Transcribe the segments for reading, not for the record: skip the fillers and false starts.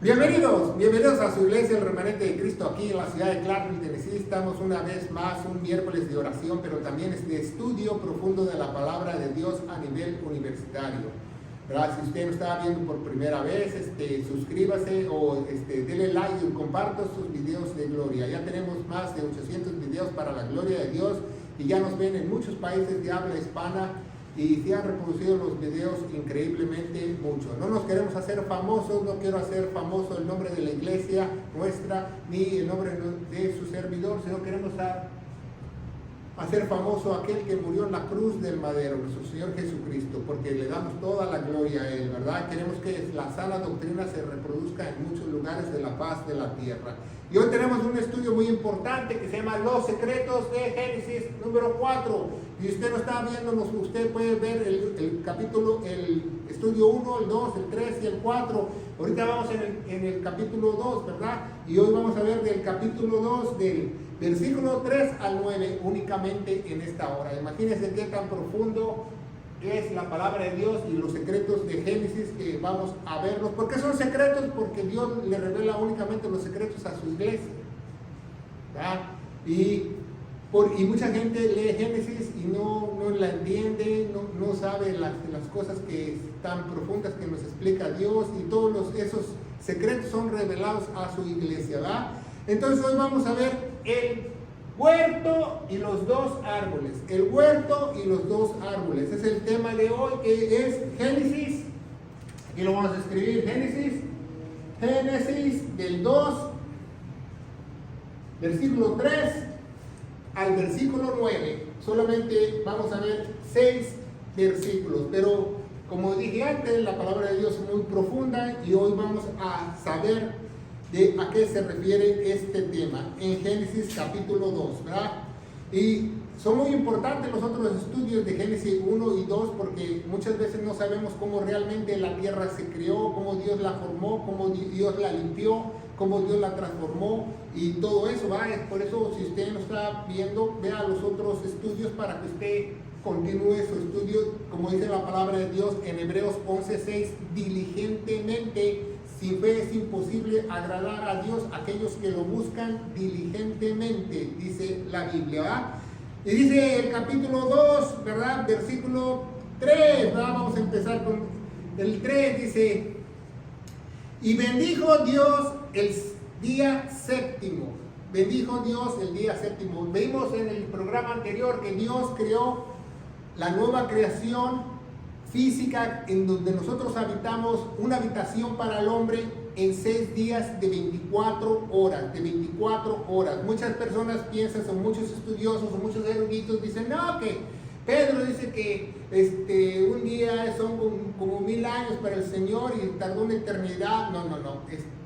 Bienvenidos a su iglesia, el Remanente de Cristo, aquí en la ciudad de Clarksville, Tennessee. Estamos una vez más, un miércoles de oración, pero también de estudio profundo de la palabra de Dios a nivel universitario. ¿Verdad? Si usted nos está viendo por primera vez, suscríbase o dele like y comparta sus videos de gloria. Ya tenemos más de 800 videos para la gloria de Dios y ya nos ven en muchos países de habla hispana. Y se han reproducido los videos increíblemente mucho. No nos queremos hacer famosos, no quiero hacer famoso el nombre de la iglesia nuestra, ni el nombre de su servidor, sino queremos hacer famoso a aquel que murió en la cruz del madero, nuestro Señor Jesucristo, porque le damos toda la gloria a Él, ¿verdad? Queremos que la sana doctrina se reproduzca en muchos lugares de la faz de la tierra. Y hoy tenemos un estudio muy importante que se llama Los Secretos de Génesis número 4. Y usted no está viéndonos, usted puede ver el capítulo, el estudio 1, el 2, el 3 y el 4. Ahorita vamos en el capítulo 2, ¿verdad? Y hoy vamos a ver del capítulo 2, del versículo 3 al 9, únicamente en esta hora. Imagínense qué tan profundo es la palabra de Dios y los secretos de Génesis que vamos a verlos. ¿Por qué son secretos? Porque Dios le revela únicamente los secretos a su iglesia, ¿verdad? Y mucha gente lee Génesis y no la entiende, no sabe las cosas que tan profundas que nos explica Dios, y todos esos secretos son revelados a su iglesia, ¿verdad? Entonces hoy vamos a ver el huerto y los dos árboles. El huerto y los dos árboles. Es el tema de hoy, que es Génesis. Aquí lo vamos a escribir, Génesis del 2, versículo 3 al versículo 9. Solamente vamos a ver 6 versículos. Pero como dije antes, la palabra de Dios es muy profunda y hoy vamos a saber de a qué se refiere este tema en Génesis capítulo 2, ¿verdad? Y son muy importantes los otros estudios de Génesis 1 y 2 porque muchas veces no sabemos cómo realmente la tierra se creó, cómo Dios la formó, cómo Dios la limpió, cómo Dios la transformó y todo eso, ¿va? Por eso, si usted no está viendo, vea los otros estudios para que usted continúe su estudio, como dice la palabra de Dios en Hebreos 11:6, diligentemente. Sin fe es imposible agradar a Dios a aquellos que lo buscan diligentemente, dice la Biblia, ¿verdad? Y dice el capítulo 2, ¿verdad? Versículo 3, ¿verdad? Vamos a empezar con el 3, dice: y bendijo Dios el día séptimo. Bendijo Dios el día séptimo. Vimos en el programa anterior que Dios creó la nueva creación física en donde nosotros habitamos, una habitación para el hombre en 6 días de 24 horas. Muchas personas piensan, son muchos estudiosos o muchos eruditos, dicen, no, que Pedro dice que un día son como 1000 años para el Señor y tardó una eternidad. No.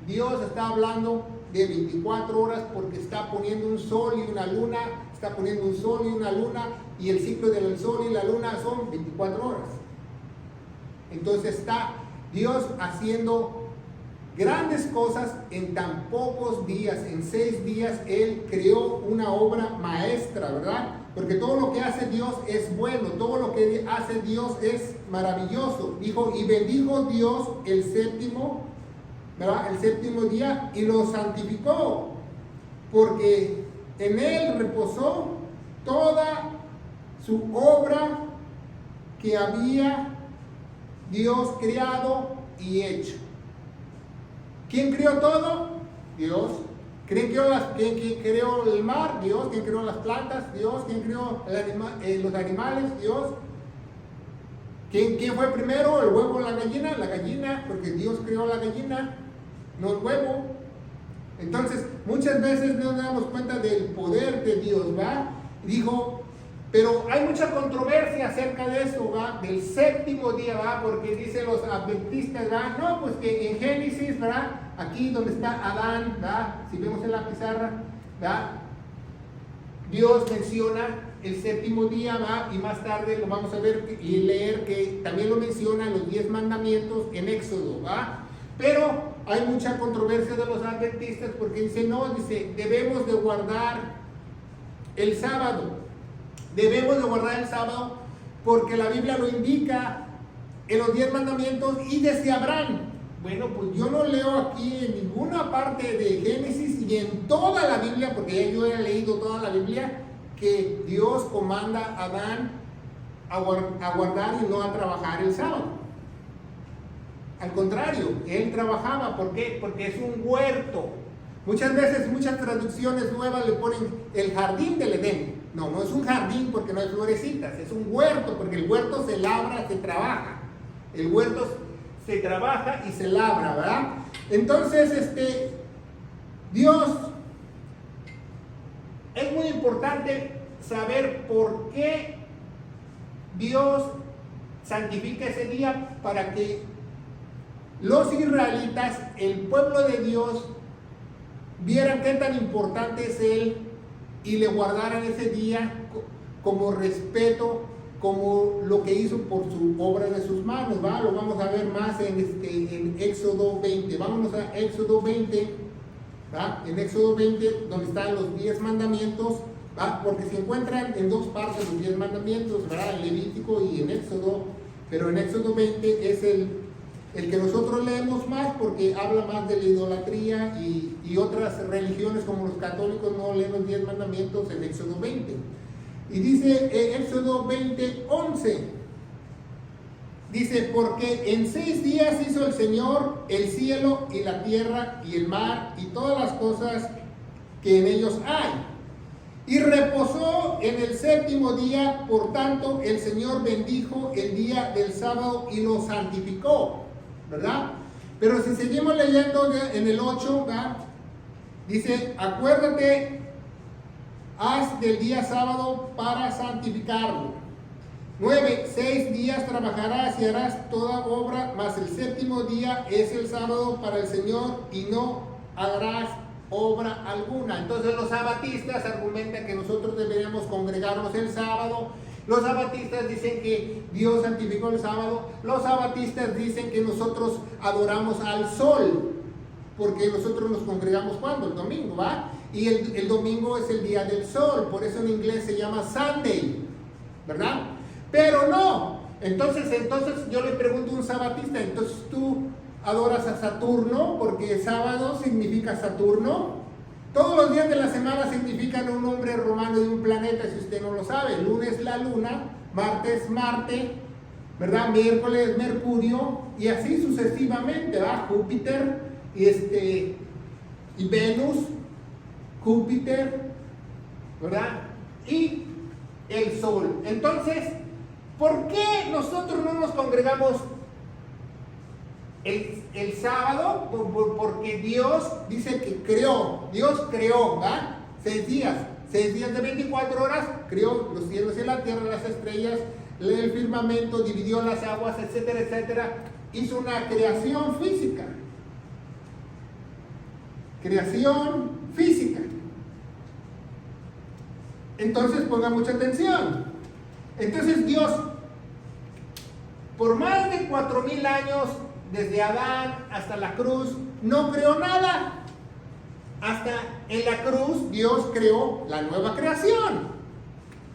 Dios está hablando de 24 horas porque está poniendo un sol y una luna, y el ciclo del sol y la luna son 24 horas. Entonces está Dios haciendo grandes cosas en tan pocos días. En 6 días Él creó una obra maestra, ¿verdad? Porque todo lo que hace Dios es bueno, todo lo que hace Dios es maravilloso. Dijo, y bendijo Dios el séptimo, ¿verdad? El séptimo día, y lo santificó, porque en Él reposó toda su obra que había Dios creado y hecho. ¿Quién creó todo? Dios. ¿Quién creó el mar? Dios. ¿Quién creó las plantas? Dios. ¿Quién creó los animales? Dios. ¿Quién fue primero? ¿El huevo o la gallina? La gallina, porque Dios creó la gallina, no el huevo. Entonces, muchas veces no nos damos cuenta del poder de Dios, ¿va? Dijo, pero hay mucha controversia acerca de esto, ¿va? Del séptimo día, ¿va? Porque dicen los adventistas, ¿va? No, pues que en Génesis, ¿verdad? Aquí donde está Adán, ¿va? Si vemos en la pizarra, ¿va? Dios menciona el séptimo día, ¿va? Y más tarde lo vamos a ver y leer que también lo menciona en los 10 mandamientos en Éxodo, ¿va? Pero hay mucha controversia de los adventistas porque dicen, no, debemos de guardar el sábado. Debemos de guardar el sábado porque la Biblia lo indica en los 10 mandamientos y desde Abraham. Bueno, pues yo no leo aquí en ninguna parte de Génesis y en toda la Biblia, porque yo he leído toda la Biblia, que Dios comanda a Adán a guardar y no a trabajar el sábado. Al contrario, él trabajaba. ¿Por qué? Porque es un huerto. Muchas veces, muchas traducciones nuevas le ponen el jardín del Edén. No, no es un jardín porque no hay florecitas, es un huerto porque el huerto se labra, se trabaja. El huerto se trabaja y se labra, ¿verdad? Entonces, Dios, es muy importante saber por qué Dios santifica ese día, para que los israelitas, el pueblo de Dios, vieran qué tan importante es Él y le guardaran ese día como respeto, como lo que hizo por su obra de sus manos, ¿va? Lo vamos a ver más en Éxodo 20. Vámonos a Éxodo 20, ¿va? En Éxodo 20, donde están los 10 mandamientos, ¿va? Porque se encuentran en dos partes los 10 mandamientos, ¿verdad? En Levítico y en Éxodo, pero en Éxodo 20 es el que nosotros leemos más, porque habla más de la idolatría y otras religiones como los católicos no leen los 10 mandamientos en Éxodo 20. Y dice Éxodo 20:11, dice: porque en 6 días hizo el Señor el cielo y la tierra y el mar y todas las cosas que en ellos hay, y reposó en el 7º día. Por tanto, el Señor bendijo el día del sábado y lo santificó, ¿verdad? Pero si seguimos leyendo en el 8, ¿verdad? Dice: acuérdate, haz del día sábado para santificarlo. 9, 6 días trabajarás y harás toda obra, mas el 7º día es el sábado para el Señor, y no harás obra alguna. Entonces los sabatistas argumentan que nosotros deberíamos congregarnos el sábado. Los sabatistas dicen que Dios santificó el sábado. Los sabatistas dicen que nosotros adoramos al sol, porque nosotros nos congregamos ¿cuándo? El domingo, ¿va? Y el domingo es el día del sol, por eso en inglés se llama Sunday, ¿verdad? Pero no. Entonces yo le pregunto a un sabatista: entonces tú adoras a Saturno porque sábado significa Saturno. Todos los días de la semana significan un nombre romano de un planeta, si usted no lo sabe. Lunes la luna, martes Marte, ¿verdad? Miércoles Mercurio, y así sucesivamente, ¿verdad? Júpiter y Venus, Júpiter, ¿verdad? Y el sol. Entonces, ¿por qué nosotros no nos congregamos el sábado? Porque Dios dice que Dios creó, ¿va? 6 días de 24 horas, creó los cielos y la tierra, las estrellas, el firmamento, dividió las aguas, etcétera, etcétera. Hizo una creación física. Creación física. Entonces ponga mucha atención. Entonces Dios, por más de 4000 años, desde Adán hasta la cruz, no creó nada. Hasta en la cruz Dios creó la nueva creación.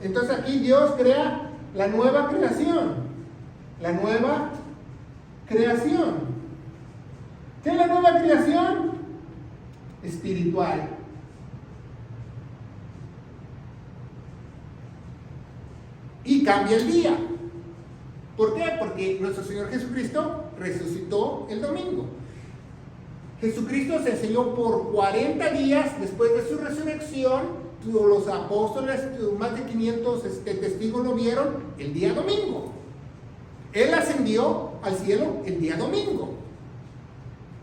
Entonces aquí Dios crea la nueva creación. La nueva creación. ¿Qué es la nueva creación? Espiritual. Y cambia el día. ¿Por qué? Porque nuestro Señor Jesucristo resucitó el domingo. Jesucristo se enseñó por 40 días después de su resurrección. Los apóstoles, más de 500 testigos lo vieron el día domingo. Él ascendió al cielo el día domingo.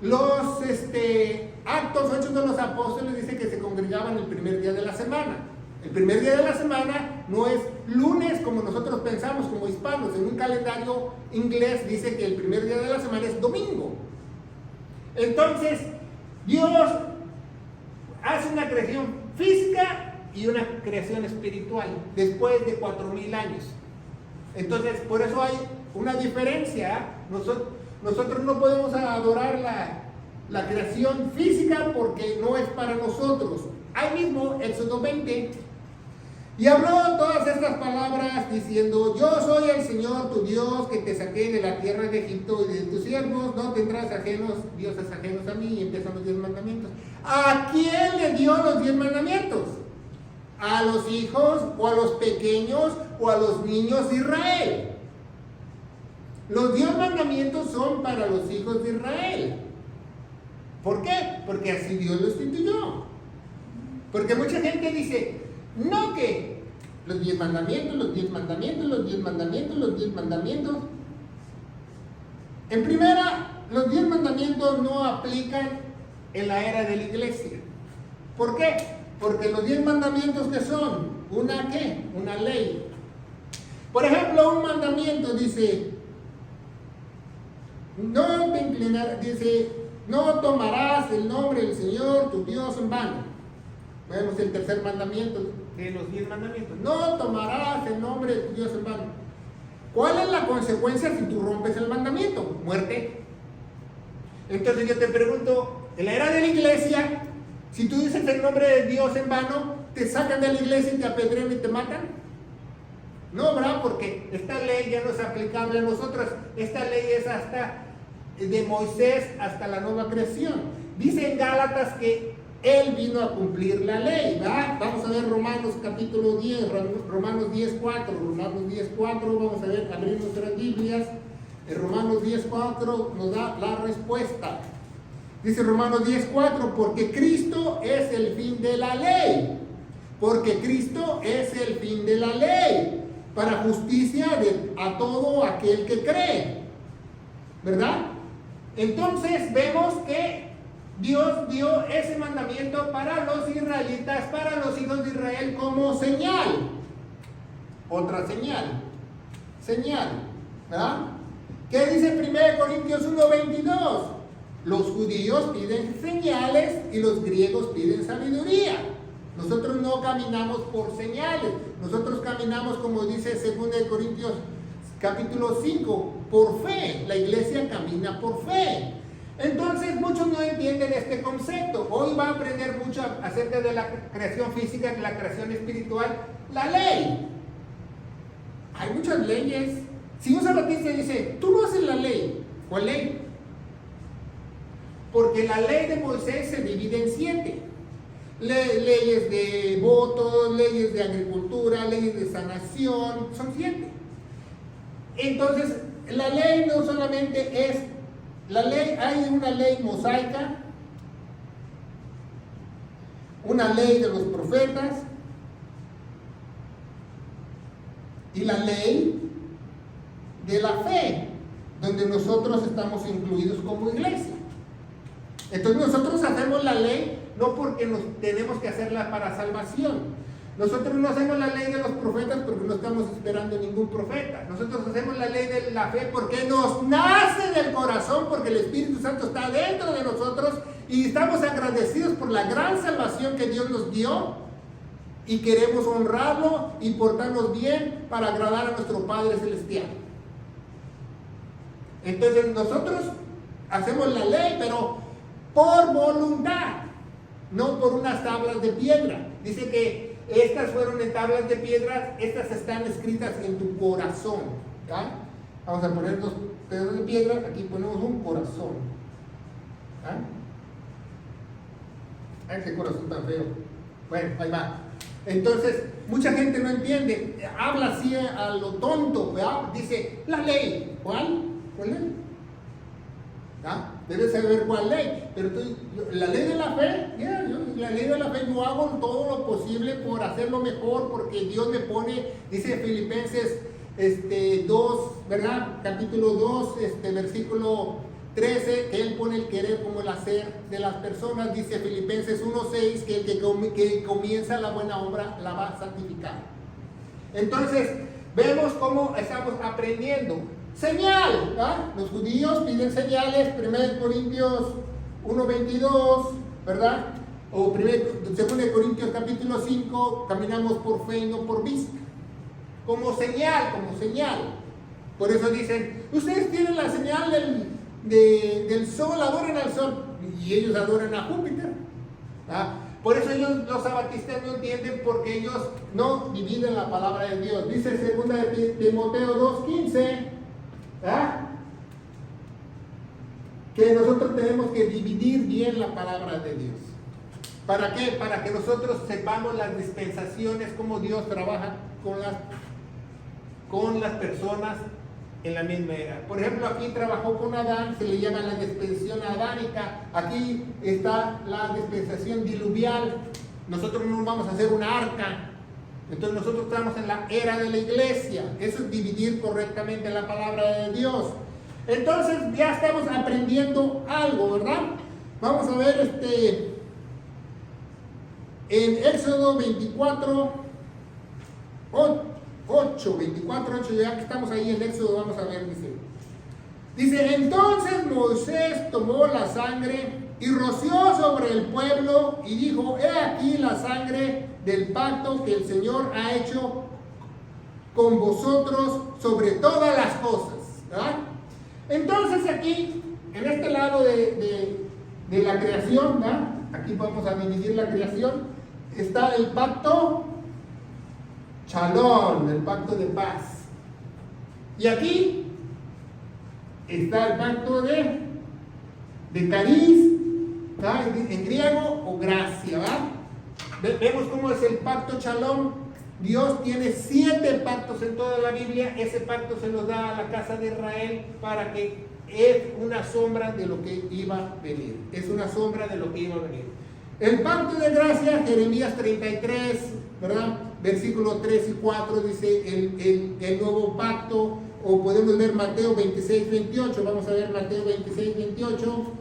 Los Hechos de los Apóstoles dice que se congregaban el primer día de la semana. El primer día de la semana no es lunes como nosotros pensamos como hispanos. En un calendario inglés dice que el primer día de la semana es domingo. Entonces, Dios hace una creación física y una creación espiritual después de 4000 años. Entonces, por eso hay una diferencia. Nosotros no podemos adorar la creación física porque no es para nosotros. Ahí mismo, Éxodo 20, Y habló todas estas palabras diciendo: yo soy el Señor tu Dios que te saqué de la tierra de Egipto y de tus siervos, no tendrás dioses ajenos a mí. Y empiezan los 10 mandamientos. ¿A quién le dio los 10 mandamientos? ¿A los hijos o a los pequeños o a los niños de Israel? Los 10 mandamientos son para los hijos de Israel. ¿Por qué? Porque así Dios lo instituyó. Porque mucha gente dice: no, que los 10 mandamientos, los 10 mandamientos, los 10 mandamientos, los 10 mandamientos. En primera, los 10 mandamientos no aplican en la era de la iglesia. ¿Por qué? Porque los 10 mandamientos, ¿qué son? ¿Una qué? Una ley. Por ejemplo, un mandamiento dice: no te inclinarás, dice, no tomarás el nombre del Señor tu Dios en vano. Vemos el tercer mandamiento de los 10 mandamientos: no tomarás el nombre de tu Dios en vano. ¿Cuál es la consecuencia si tú rompes el mandamiento? Muerte. Entonces yo te pregunto, en la era de la iglesia, si tú dices el nombre de Dios en vano, ¿te sacan de la iglesia y te apedrean y te matan? No, ¿verdad? Porque esta ley ya no es aplicable a nosotros. Esta ley es hasta de Moisés hasta la nueva creación. Dice en Gálatas que Él vino a cumplir la ley, ¿verdad? Vamos a ver Romanos capítulo 10, Romanos 10:4, Romanos 10:4, vamos a ver, abrir nuestras Biblias. En Romanos 10:4 nos da la respuesta. Dice Romanos 10:4: porque Cristo es el fin de la ley. Porque Cristo es el fin de la ley, para justicia a todo aquel que cree. ¿Verdad? Entonces vemos que Dios dio ese mandamiento para los israelitas, para los hijos de Israel, como señal. Otra señal. Señal. ¿Verdad? ¿Qué dice 1 Corintios 1:22? Los judíos piden señales y los griegos piden sabiduría. Nosotros no caminamos por señales. Nosotros caminamos, como dice 2 Corintios capítulo 5, por fe. La iglesia camina por fe. Entonces muchos no entienden este concepto. Hoy va a aprender mucho acerca de la creación física, de la creación espiritual, la ley. Hay muchas leyes. Si un sabatista dice: tú no haces la ley, ¿cuál ley? Porque la ley de Moisés se divide en 7. Leyes de votos, leyes de agricultura, leyes de sanación, son 7. Entonces, la ley no solamente es la ley, hay una ley mosaica, una ley de los profetas y la ley de la fe, donde nosotros estamos incluidos como iglesia. Entonces nosotros hacemos la ley no porque nos tenemos que hacerla para salvación. Nosotros no hacemos la ley de los profetas porque no estamos esperando ningún profeta. Nosotros hacemos la ley de la fe porque nos nace del corazón, porque el Espíritu Santo está dentro de nosotros y estamos agradecidos por la gran salvación que Dios nos dio y queremos honrarlo y portarnos bien para agradar a nuestro Padre Celestial. Entonces nosotros hacemos la ley, pero por voluntad, no por unas tablas de piedra. Dice que estas fueron en tablas de piedra, estas están escritas en tu corazón. ¿Ya? Vamos a poner 2 pedazos de piedra, aquí ponemos un corazón. ¿Ya? Ay, qué corazón tan feo. Bueno, ahí va. Entonces, mucha gente no entiende, habla así a lo tonto, ¿verdad? Dice, la ley, ¿cuál? ¿Cuál ley? ¿Ya? Debes saber cuál ley, pero la ley de la fe, la ley de la fe, yo hago todo lo posible por hacerlo mejor, porque Dios me pone, dice Filipenses 2, ¿verdad? Capítulo 2, versículo 13, que Él pone el querer como el hacer de las personas. Dice Filipenses 1:6, que el que comienza la buena obra la va a santificar. Entonces, vemos cómo estamos aprendiendo. Señal, ¿verdad? Los judíos piden señales, 1 Corintios 1:22, ¿verdad? O 2 Corintios capítulo 5, caminamos por fe y no por vista. Como señal, como señal. Por eso dicen, ustedes tienen la señal del sol, adoran al sol, y ellos adoran a Júpiter, ¿verdad? Por eso ellos, los sabatistas, no entienden, porque ellos no dividen la palabra de Dios. Dice 2 de Timoteo 2:15, ¿ah?, que nosotros tenemos que dividir bien la palabra de Dios. ¿Para qué? Para que nosotros sepamos las dispensaciones, cómo Dios trabaja con las personas en la misma era. Por ejemplo, aquí trabajó con Adán, se le llama la dispensación adánica. Aquí está la dispensación diluvial. Nosotros no vamos a hacer una arca. Entonces nosotros estamos en la era de la iglesia. Eso es dividir correctamente la palabra de Dios. Entonces ya estamos aprendiendo algo, ¿verdad? Vamos a ver en Éxodo 24:8, ya que estamos ahí en Éxodo, vamos a ver, dice, entonces Moisés tomó la sangre y roció sobre el pueblo y dijo, he aquí la sangre del pacto que el Señor ha hecho con vosotros sobre todas las cosas, ¿verdad? Entonces aquí, en este lado de la creación, ¿verdad?, aquí vamos a dividir la creación, está el pacto Shalom, el pacto de paz. Y aquí está el pacto de cariz, ¿verdad?, en griego, o gracia, ¿verdad? Vemos cómo es el pacto Shalom. Dios tiene 7 pactos en toda la Biblia. Ese pacto se los da a la casa de Israel para que es una sombra de lo que iba a venir. Es una sombra de lo que iba a venir. El pacto de gracia, Jeremías 33, ¿verdad?, versículos 3 y 4, dice el nuevo pacto. O podemos ver Mateo 26:28. Vamos a ver Mateo 26:28.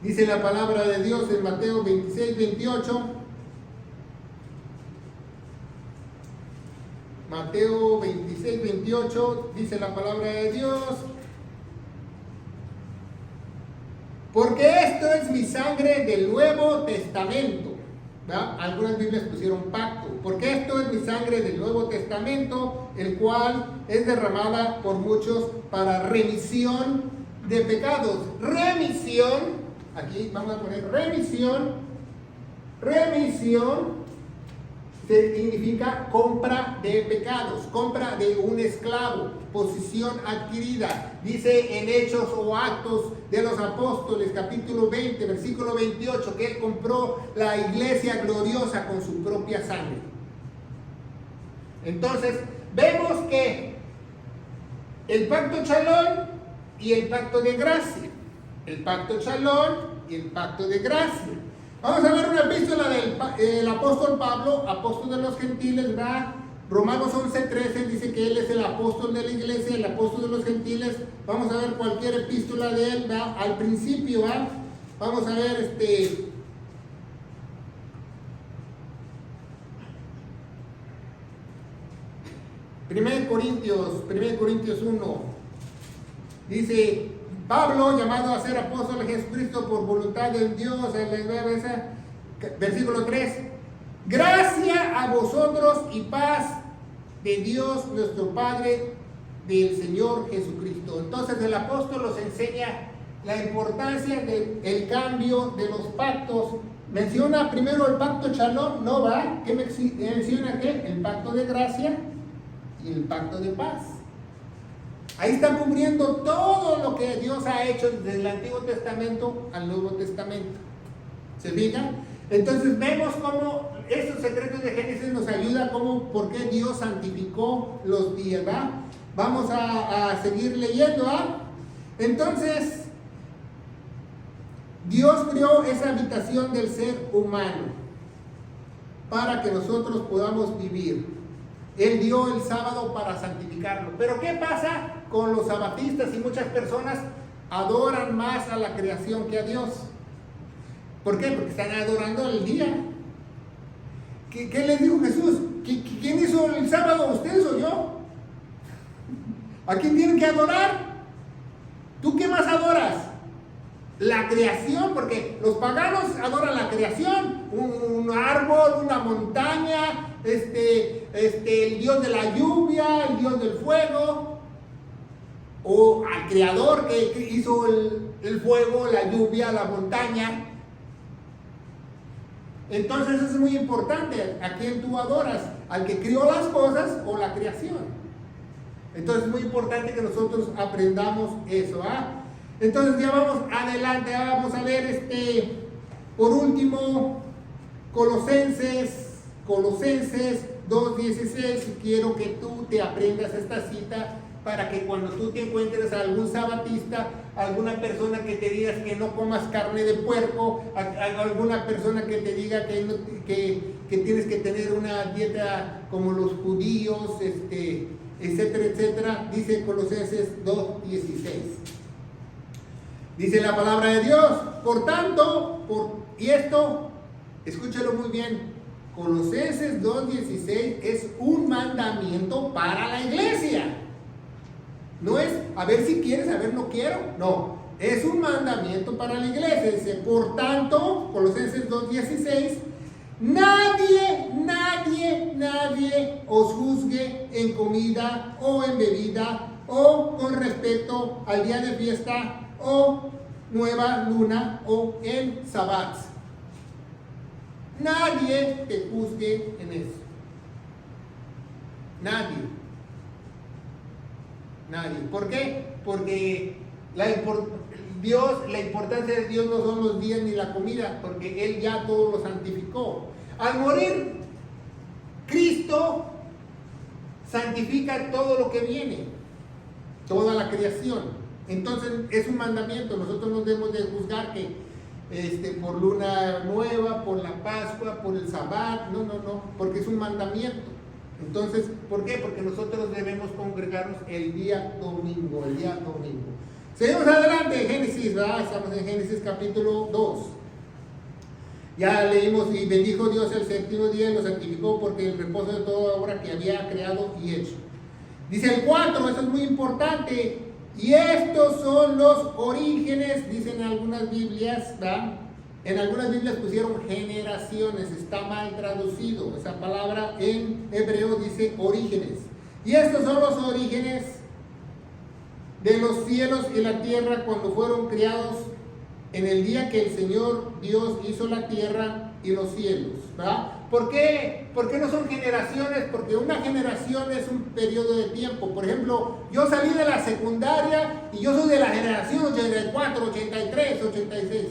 Dice la palabra de Dios en Mateo 26:28. Mateo 26:28 dice la palabra de Dios, porque esto es mi sangre del Nuevo Testamento, ¿verdad? Algunas Biblias pusieron pacto, porque esto es mi sangre del Nuevo Testamento, el cual es derramada por muchos para remisión de pecados. Remisión, aquí vamos a poner remisión significa compra de pecados, compra de un esclavo, posición adquirida. Dice en Hechos o Actos de los Apóstoles, capítulo 20, versículo 28, que él compró la iglesia gloriosa con su propia sangre. Entonces, vemos que el pacto Shalom y el pacto de gracia, el pacto Shalom y el pacto de gracia. Vamos a ver una epístola del apóstol Pablo, apóstol de los gentiles, ¿verdad? Romanos 11:13 dice que él es el apóstol de la iglesia, el apóstol de los gentiles. Vamos a ver cualquier epístola de él, ¿verdad? Al principio, ¿verdad? Vamos a ver 1 Corintios 1. Dice Pablo, llamado a ser apóstol de Jesucristo por voluntad de Dios, versículo 3. Gracia a vosotros y paz de Dios nuestro Padre, del Señor Jesucristo. Entonces el apóstol nos enseña la importancia del cambio de los pactos. Menciona primero el pacto Shalom, ¿no va? ¿Qué menciona qué? El pacto de gracia y el pacto de paz. Ahí está cubriendo todo lo que Dios ha hecho desde el Antiguo Testamento al Nuevo Testamento. ¿Se fijan? Entonces vemos cómo estos secretos de Génesis nos ayudan, por qué Dios santificó los días, ¿verdad? Vamos a seguir leyendo, ¿verdad? Entonces, Dios creó esa habitación del ser humano para que nosotros podamos vivir. Él dio el sábado para santificarlo. Pero ¿qué pasa con los sabatistas? Y muchas personas adoran más a la creación que a Dios. ¿Por qué? Porque están adorando el día. ¿Qué les dijo Jesús? ¿Quién hizo el sábado? ¿Ustedes o yo? ¿A quién tienen que adorar? ¿Tú qué más adoras? La creación, porque los paganos adoran la creación, un árbol, una montaña, el Dios de la lluvia, el Dios del fuego, o al creador que hizo el fuego, la lluvia, la montaña. Entonces eso es muy importante. ¿A quién tú adoras? ¿Al que crió las cosas o la creación? Entonces es muy importante que nosotros aprendamos eso. Entonces ya vamos adelante. Vamos a ver por último Colosenses 2:16. Y quiero que tú te aprendas esta cita para que cuando tú te encuentres a algún sabatista, alguna persona que te diga que no comas carne de puerco, alguna persona que te diga que tienes que tener una dieta como los judíos, etcétera, etcétera, dice Colosenses 2:16. Dice la palabra de Dios, por tanto, y esto, escúchalo muy bien, Colosenses 2:16 es un mandamiento para la iglesia. No es, a ver si quieres, a ver no quiero. No, es un mandamiento para la iglesia. Dice, por tanto, Colosenses 2:16, nadie os juzgue en comida o en bebida o con respecto al día de fiesta o nueva luna o en sabbats. Nadie te juzgue en eso. Nadie. ¿Por qué? Porque la importancia de Dios no son los días ni la comida, porque Él ya todo lo santificó. Al morir, Cristo santifica todo lo que viene, toda la creación. Entonces es un mandamiento. Nosotros no debemos de juzgar que por luna nueva, por la Pascua, por el Sabbat. No, porque es un mandamiento. Entonces, ¿por qué? Porque nosotros debemos congregarnos el día domingo. Seguimos adelante, Génesis, ¿verdad? Estamos en Génesis capítulo 2. Ya leímos, y bendijo Dios el séptimo día y lo santificó porque el reposo de toda obra que había creado y hecho. Dice el 4, eso es muy importante, y estos son los orígenes, dicen algunas Biblias, ¿verdad? En algunas Biblias pusieron generaciones, está mal traducido. Esa palabra en hebreo dice orígenes. Y estos son los orígenes de los cielos y la tierra cuando fueron creados en el día que el Señor Dios hizo la tierra y los cielos. ¿Verdad? ¿Por qué no son generaciones? Porque una generación es un periodo de tiempo. Por ejemplo, yo salí de la secundaria y yo soy de la generación 84, 83, 86.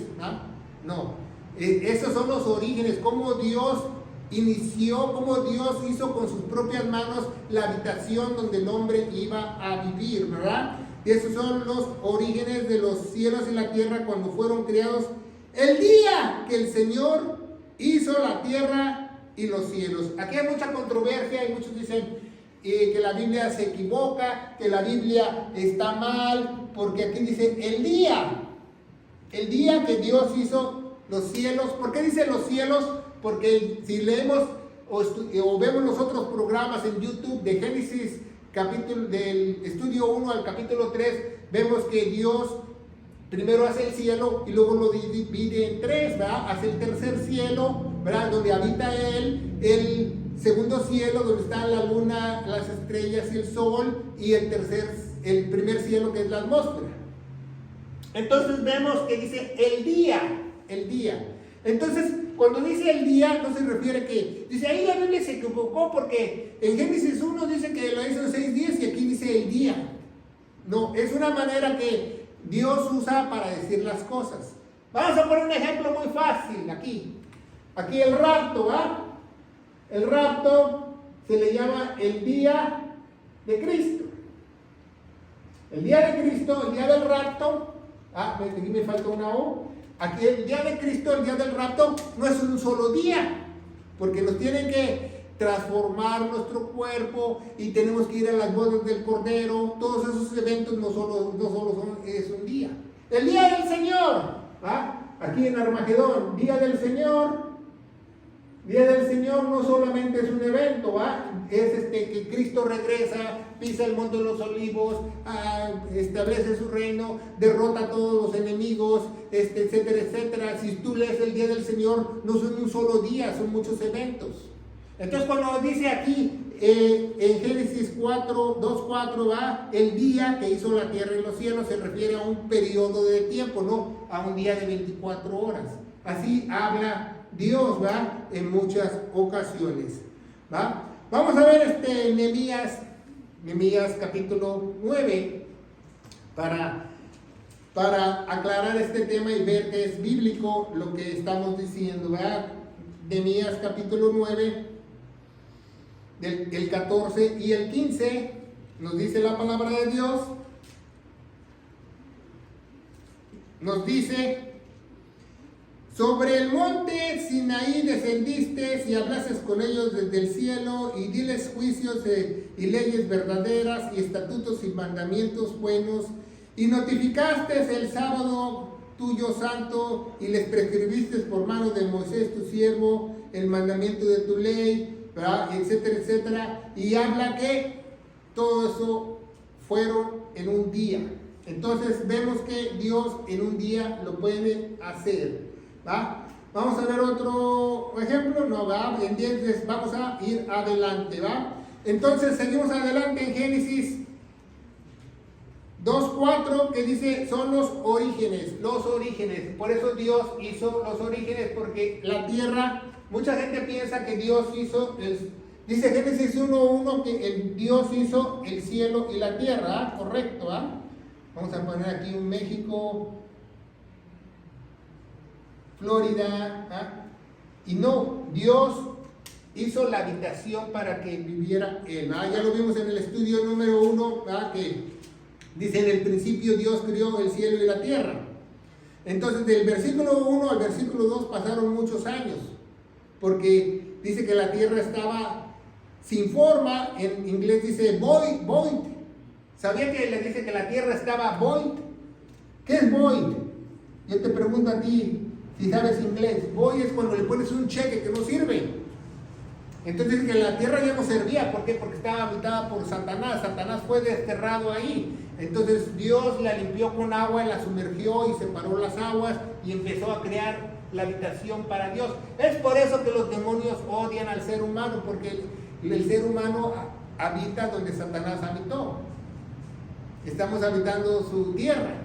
No, esos son los orígenes, cómo Dios inició, cómo Dios hizo con sus propias manos la habitación donde el hombre iba a vivir, ¿verdad? Y esos son los orígenes de los cielos y la tierra cuando fueron creados el día que el Señor hizo la tierra y los cielos. Aquí hay mucha controversia y muchos dicen que la Biblia se equivoca, que la Biblia está mal, porque aquí dice el día que Dios hizo los cielos. ¿Por qué dice los cielos? Porque si leemos o vemos los otros programas en YouTube de Génesis, capítulo del estudio 1 al capítulo 3, vemos que Dios primero hace el cielo y luego lo divide en tres, ¿verdad? Hace el tercer cielo, ¿verdad? Donde habita Él, el segundo cielo donde está la luna, las estrellas y el sol, y el primer cielo que es la atmósfera. Entonces vemos que dice el día. Entonces, cuando dice el día, no se refiere que, dice ahí la Biblia se equivocó porque en Génesis 1 dice que lo hizo en 6 días y aquí dice el día. No, es una manera que Dios usa para decir las cosas. Vamos a poner un ejemplo muy fácil aquí. Aquí el rapto, ¿ah? El rapto se le llama el día de Cristo. El día de Cristo, el día del rapto. Aquí me falta una O. Aquí el día de Cristo, el día del rapto, no es un solo día, porque nos tienen que transformar nuestro cuerpo y tenemos que ir a las bodas del Cordero. Todos esos eventos no solo es un día. El día del Señor, aquí en Armagedón, día del Señor. Día del Señor no solamente es un evento, es que Cristo regresa, pisa el monte de los olivos, establece su reino, derrota a todos los enemigos, etcétera, etcétera. Si tú lees el día del Señor, no son un solo día, son muchos eventos. Entonces cuando dice aquí en Génesis 4, 2:4 va, el día que hizo la tierra y los cielos se refiere a un periodo de tiempo, no a un día de 24 horas. Así habla Dios, ¿va? En muchas ocasiones, ¿va? Vamos a ver Nehemías capítulo 9 para aclarar este tema y ver que es bíblico lo que estamos diciendo, ¿verdad? Nehemías capítulo 9, del 14 y el 15, nos dice la palabra de Dios, nos dice: sobre el monte Sinaí descendiste y hablases con ellos desde el cielo y diles juicios y leyes verdaderas y estatutos y mandamientos buenos, y notificaste el sábado tuyo santo y les prescribiste por mano de Moisés tu siervo el mandamiento de tu ley, ¿verdad? Etcétera, etcétera. Y habla que todo eso fueron en un día. Entonces vemos que Dios en un día lo puede hacer, ¿va? Vamos a ver otro ejemplo, no va, entonces vamos a ir adelante, ¿va? Entonces seguimos adelante en Génesis 2:4, que dice son los orígenes, por eso Dios hizo los orígenes, porque la tierra, mucha gente piensa que Dios hizo, dice Génesis 1:1 que Dios hizo el cielo y la tierra, ¿ah? Correcto, ¿ah? Vamos a poner aquí un México, Florida, ¿ah? Y no, Dios hizo la habitación para que viviera Él, ¿ah? Ya lo vimos en el estudio número 1, ¿ah? Que dice: en el principio Dios creó el cielo y la tierra. Entonces del versículo 1 al versículo 2 pasaron muchos años, porque dice que la tierra estaba sin forma, en inglés dice void. ¿Sabía que le dice que la tierra estaba void? ¿Qué es void? Yo te pregunto a ti, si sabes inglés. Void es cuando le pones un cheque que no sirve. Entonces dice que la tierra ya no servía. ¿Por qué? Porque estaba habitada por Satanás. Satanás fue desterrado ahí. Entonces Dios la limpió con agua, la sumergió y separó las aguas y empezó a crear la habitación para Dios. Es por eso que los demonios odian al ser humano, porque el ser humano habita donde Satanás habitó. Estamos habitando su tierra,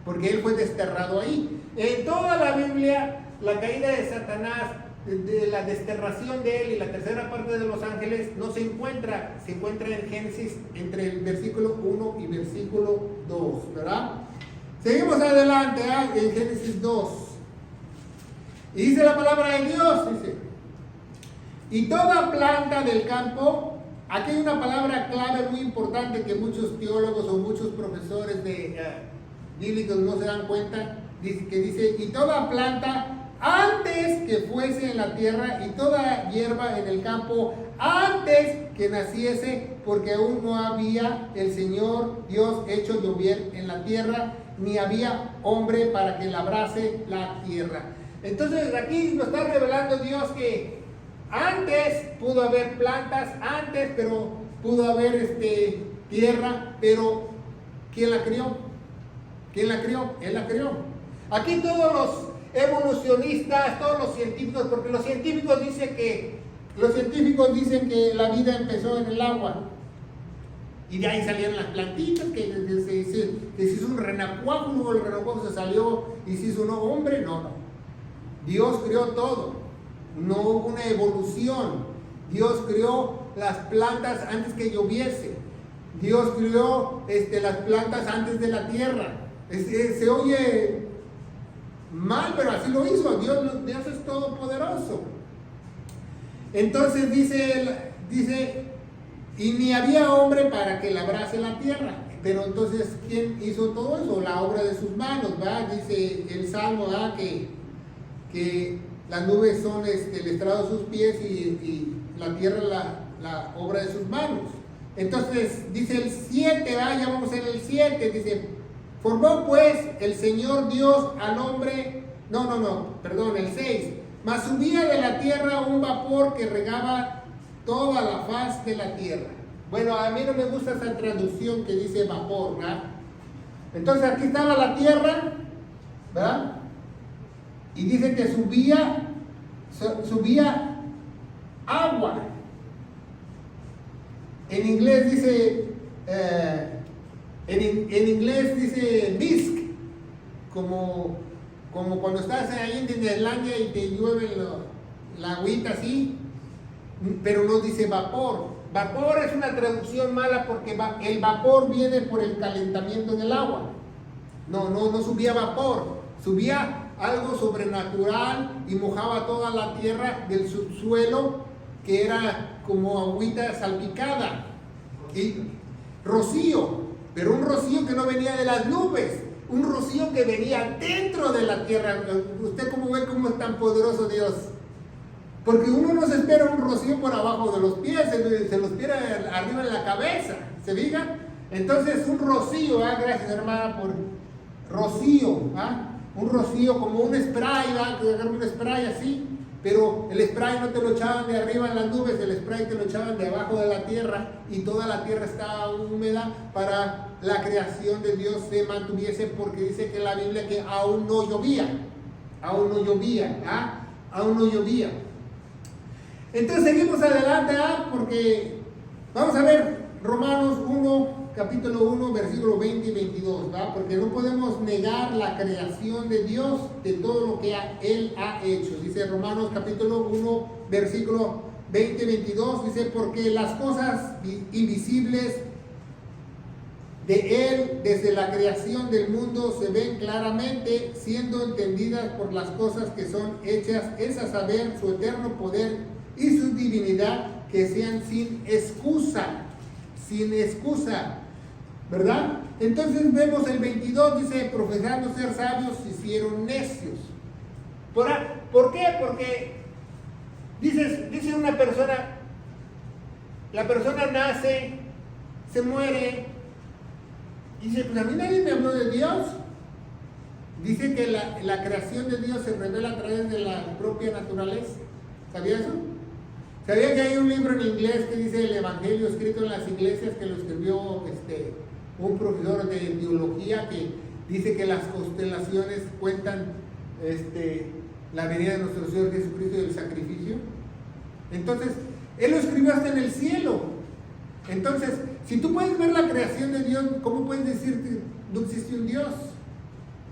porque él fue desterrado ahí. En toda la Biblia, la caída de Satanás, de la desterración de él y la tercera parte de los ángeles no se encuentra, se encuentra en Génesis entre el versículo 1 y versículo 2, ¿verdad? Seguimos adelante, en Génesis 2. Y dice la palabra de Dios, dice: y toda planta del campo. Aquí hay una palabra clave muy importante que muchos teólogos o muchos profesores bíblicos no se dan cuenta, que dice: y toda planta antes que fuese en la tierra, y toda hierba en el campo antes que naciese, porque aún no había el Señor Dios hecho llover en la tierra, ni había hombre para que labrase la tierra. Entonces aquí nos está revelando Dios que antes pudo haber plantas, pero pudo haber tierra, pero ¿quién la crió? ¿Quién la crió? Él la crió. Aquí todos los evolucionistas, todos los científicos, porque los científicos dicen que la vida empezó en el agua y de ahí salieron las plantitas, que se hizo un renacuajo, luego el renacuajo se salió y se hizo un hombre. No. Dios creó todo. No hubo una evolución. Dios creó las plantas antes que lloviese. Dios creó las plantas antes de la tierra. Se oye mal, pero así lo hizo. Dios es todopoderoso. Entonces dice, y ni había hombre para que labrase la tierra. Pero entonces, ¿quién hizo todo eso? La obra de sus manos, ¿verdad? Dice el Salmo, ¿verdad? Que las nubes son el estrado de sus pies y la tierra la obra de sus manos. Entonces dice el 7, ya vamos en el 7, dice: formó pues el Señor Dios al hombre, el 6, mas subía de la tierra un vapor que regaba toda la faz de la tierra. Bueno, a mí no me gusta esa traducción que dice vapor, ¿verdad? Entonces aquí estaba la tierra, ¿verdad? Y dice que subía agua. En inglés dice, en inglés dice bisque, como cuando estás ahí en Disneylandia y te llueve la agüita así, pero no dice vapor. Vapor es una traducción mala porque el vapor viene por el calentamiento del agua. No subía vapor, subía algo sobrenatural y mojaba toda la tierra del subsuelo, que era como agüita salpicada. Y rocío, pero un rocío que no venía de las nubes, un rocío que venía dentro de la tierra. ¿Usted cómo ve cómo es tan poderoso Dios? Porque uno no se espera un rocío por abajo de los pies, se los espera arriba en la cabeza, ¿se fija? Entonces un rocío, gracias hermana por rocío, un rocío como un spray, un spray así, pero el spray no te lo echaban de arriba en las nubes, el spray te lo echaban de abajo de la tierra, y toda la tierra estaba húmeda para la creación de Dios se mantuviese, porque dice que en la Biblia que aún no llovía. Entonces seguimos adelante, porque vamos a ver Romanos 1, capítulo 1, versículo 20 y 22, porque no podemos negar la creación de Dios, de todo lo que Él ha hecho. Dice Romanos capítulo 1, versículo 20 y 22, dice, porque las cosas invisibles de Él desde la creación del mundo se ven claramente, siendo entendidas por las cosas que son hechas, es a saber, su eterno poder y su divinidad, que sean sin excusa, ¿verdad? Entonces vemos el 22, dice, profesando ser sabios, se hicieron necios. ¿Por qué? Porque dice una persona, la persona nace, se muere, y dice, pues a mí nadie me habló de Dios. Dice que la creación de Dios se revela a través de la propia naturaleza. ¿Sabía eso? ¿Sabía que hay un libro en inglés que dice el Evangelio escrito en las iglesias, que lo escribió un profesor de teología, que dice que las constelaciones cuentan la venida de nuestro Señor Jesucristo y el sacrificio? Entonces, Él lo escribió hasta en el cielo. Entonces, si tú puedes ver la creación de Dios, ¿cómo puedes decir que no existe un Dios?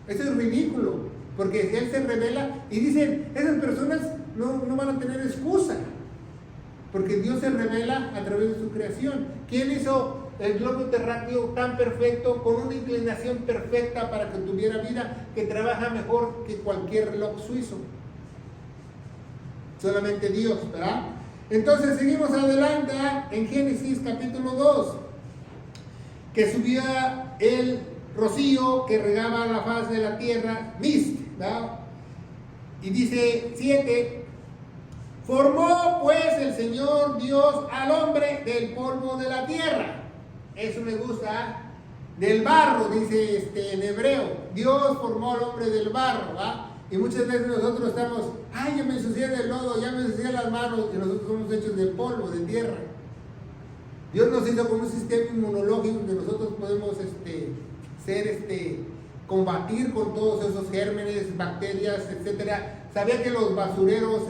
Eso es ridículo, porque Él se revela y dicen, esas personas no van a tener excusa, porque Dios se revela a través de su creación. ¿Quién hizo el globo terráqueo tan perfecto, con una inclinación perfecta para que tuviera vida, que trabaja mejor que cualquier reloj suizo? Solamente Dios, ¿verdad? Entonces seguimos adelante en Génesis capítulo 2, que subía el rocío que regaba la faz de la tierra, mist, ¿verdad? Y dice 7, formó pues el Señor Dios al hombre del polvo de la tierra. Eso me gusta, del barro, dice en hebreo. Dios formó al hombre del barro, ¿verdad? Y muchas veces nosotros estamos, ya me ensucié del lodo, ya me ensucié las manos, y nosotros somos hechos de polvo, de tierra. Dios nos hizo con un sistema inmunológico que nosotros podemos combatir con todos esos gérmenes, bacterias, etcétera. ¿Sabía que los basureros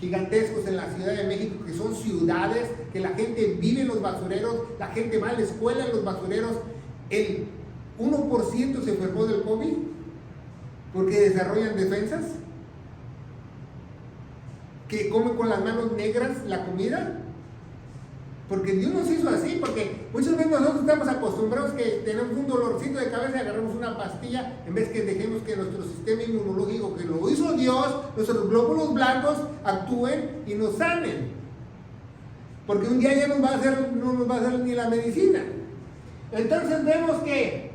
gigantescos en la Ciudad de México, que son ciudades, que la gente vive en los basureros, la gente va a la escuela en los basureros, el 1% se enfermó del COVID? Porque desarrollan defensas, que comen con las manos negras la comida, porque Dios nos hizo así, porque muchas veces nosotros estamos acostumbrados que tenemos un dolorcito de cabeza y agarramos una pastilla, en vez que dejemos que nuestro sistema inmunológico, que lo hizo Dios, nuestros glóbulos blancos actúen y nos sanen, porque un día ya no nos va a hacer ni la medicina. Entonces vemos que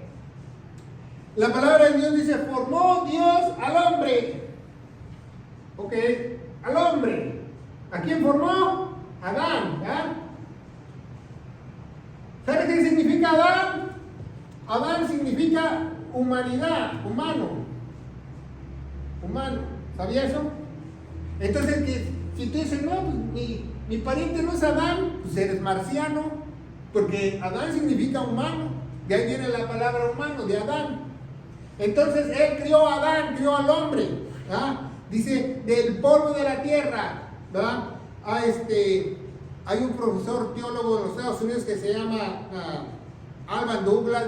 la palabra de Dios dice, formó Dios al hombre. Ok, al hombre. ¿A quién formó? Adán, ¿verdad? ¿Sabe qué significa Adán? Adán significa humanidad, humano. ¿Sabía eso? Entonces, si tú dices, no, pues mi pariente no es Adán, pues eres marciano, porque Adán significa humano. De ahí viene la palabra humano, de Adán. Entonces Él crió a Adán, crió al hombre, ¿verdad? Dice, del polvo de la tierra, ¿verdad? Hay un profesor teólogo de los Estados Unidos que se llama Alban Douglas,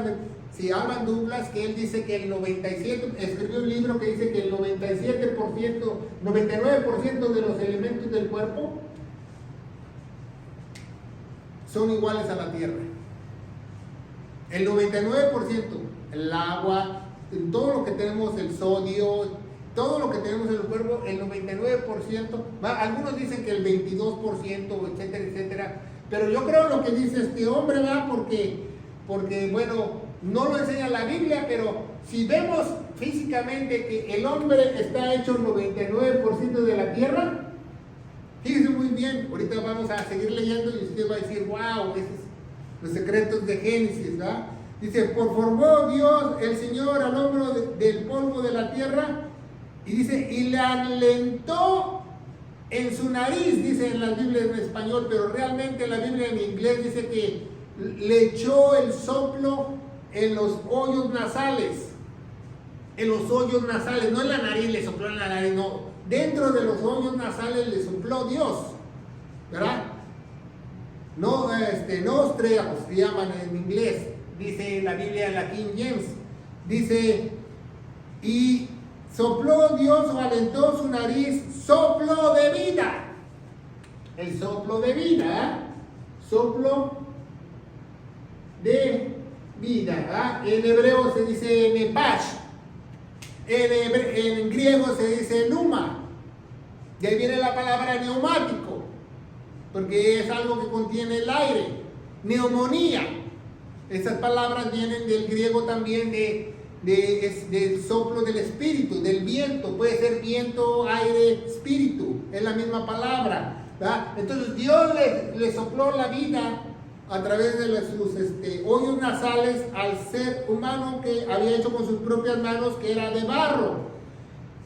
Alban Douglas, que él dice que el 97, escribió un libro que dice que el 97%, 99% de los elementos del cuerpo son iguales a la Tierra. El 99%, el agua, todo lo que tenemos, el sodio, todo lo que tenemos en el cuerpo, el 99%, algunos dicen que el 22%, etcétera, etcétera, pero yo creo lo que dice este hombre, porque bueno, no lo enseña la Biblia, pero si vemos físicamente que el hombre está hecho 99% de la tierra, fíjense muy bien, ahorita vamos a seguir leyendo y usted va a decir, wow, esos son los secretos de Génesis, ¿verdad? Dice, formó Dios, el Señor, al hombre del polvo de la tierra, y dice, y le alentó en su nariz, dice en la Biblia en español, pero realmente la Biblia en inglés dice que le echó el soplo en los hoyos nasales, no en la nariz, le sopló en la nariz, no, dentro de los hoyos nasales le sopló Dios, ¿verdad? No, nostrils se llaman en inglés, dice la Biblia, la King James, dice, y sopló Dios o alentó su nariz, soplo de vida, el soplo de vida, soplo de vida, ¿verdad? En hebreo se dice nepash, en griego se dice pneuma, de ahí viene la palabra neumático, porque es algo que contiene el aire, neumonía, esas palabras vienen del griego también del soplo del espíritu, del viento, puede ser viento, aire, espíritu, es la misma palabra, ¿verdad? Entonces Dios le sopló la vida a través de sus hoyos nasales al ser humano que había hecho con sus propias manos, que era de barro.